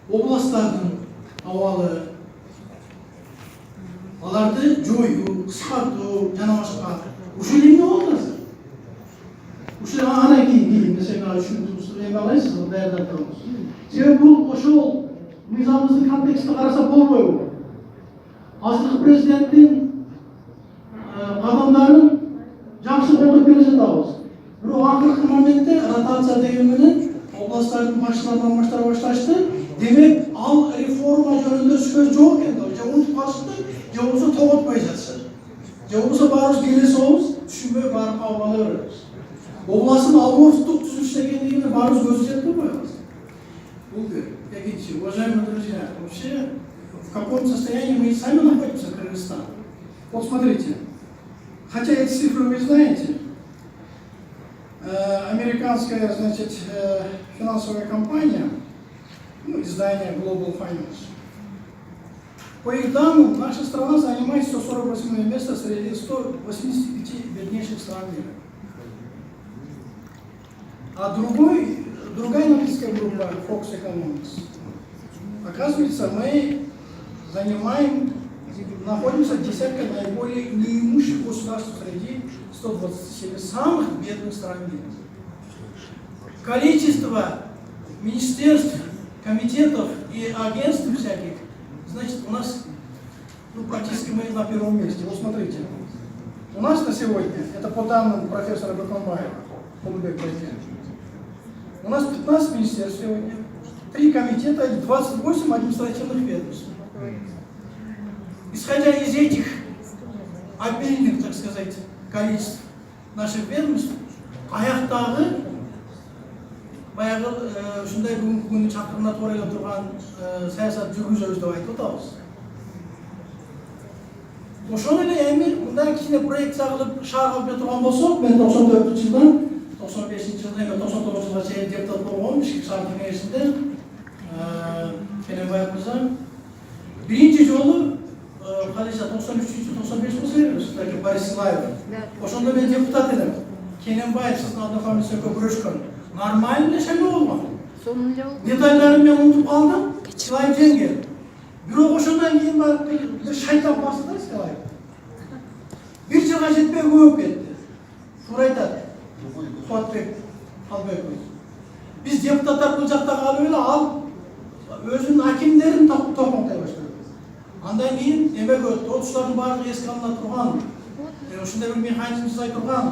областардың абалы аларды жою, қысқарту, жана башка. Ушул эмне болду азыр? Ушул анан кийин mesela ушул эме алайсыз, даярдап турабыз. Себеби бул ошол мыйзамыбыздын контекстинде караса болбойбу. Азыркы президенттин кадамдарын жакшы колдоп келе жатабыз. Бирок акыркы моментте ротация деген менен областтардын башчыларынан баштара башташты. Демек, ал реформа жөнүндө сөз жок экен, же унутуп калышты, же болбосо тоготпой жатышат. Же болбосо баарыбыз келесибиз, түшүнбөй барып кабыл ала беребиз. Областын алгоритмдук түзүлүш экендигине баарыбыз көз жетпей коебуз. Бул экинчи, уважаемые друзья, вообще в каком состоянии мы сами находимся в Кыргызстане? Вот смотрите, хотя эти цифры вы знаете, американская, значит, финансовая компания, издание Global Finance, по их данным, наша страна занимает 148 место среди 185 беднейших стран мира. А другая аналитическая группа Fox Economics, оказывается, мы находимся в десятке наиболее неимущих государств среди 127 самых бедных стран мира. Количество министерств, комитетов и агентств всяких, значит, у нас практически мы на первом месте. Вот смотрите, у нас на сегодня, это по данным профессора Бакамбаева, президент, у нас 15 министерств сегодня, 3 комитета и 28 административных ведомств. Исходя из этих обильных, так сказать, количеств наших ведомств, аяқтағы баяғы ушундай бүгүнкү күнү чакырына туура келе турган саясат жүргүзөбүз деп айтып атабыз. Ошону эле эми мындай кичине проекция кылып шаар кылып турган болсок, мен 94-жылдан 95-жылдан эми 99-жылга чейин депутат болгом ишки шаар кеңешинде Кененбаев мырза биринчи жолу калеша 93-95 болсо Борис Силаев. Ошондо мен депутат элем. Кененбаев сиздин однофамилиянызды көрүшкөн. Нормально шеме болгон. Детальдарын мен унутуп калдым. Силаев жеңген. Бирок ошондон кийин барып бир шайтан басты да Силаев. Бир жылга жетпей көп кетти. Туура айтат. Кубатбек Албеков. Биз депутаттар бул жакта калып эле ал өзүнүн акимдерин токмоктой баштады. Андан кийин эмек өттү. Отуштардын баардыгы эске алына турган, ушундай бир механизм жасай турган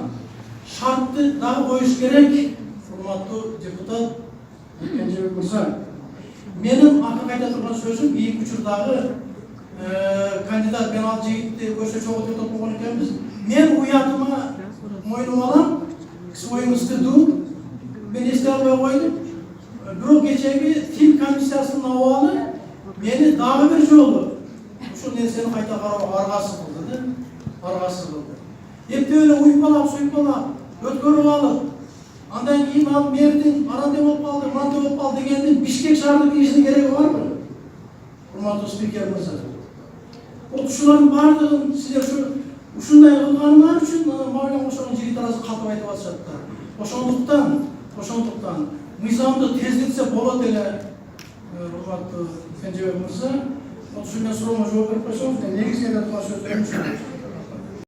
шартты дагы коюш керек. Урматтуу депутат Кенжебек мырза, менин акыркы айта турган сөзүм, ийик учурдагы кандидат мен ал жигитти көчө чогултуп болгон экенбиз. Мен уятыма мойнума алам, своим стыду мен эсте албай койдум. Бирок кечеги тил комиссиясынын абалы мени дагы бир жолу ушул нерсени кайта кароого аргасыз кылды. Аргасыз кылды. Эптеп эле уйпалап, суйпалап, өткөрүп алып, андан кийин ал мэрдин арандай болуп калды, мындай болуп калды дегендин Бишкек шаардык кеңешине кереги барбы? Урматтуу спикер мырза. Ушулардын баардыгын силер ушундай кылганыңар үчүн мага ошонун жигит арасы калтып айтып атышаттар. Ошондуктан мыйзамды тездетсе болот эле, урматтуу Кенжебек мырза. Ошондон сурооңо жооп берип койсоңуз, негизги айта турган сөзүм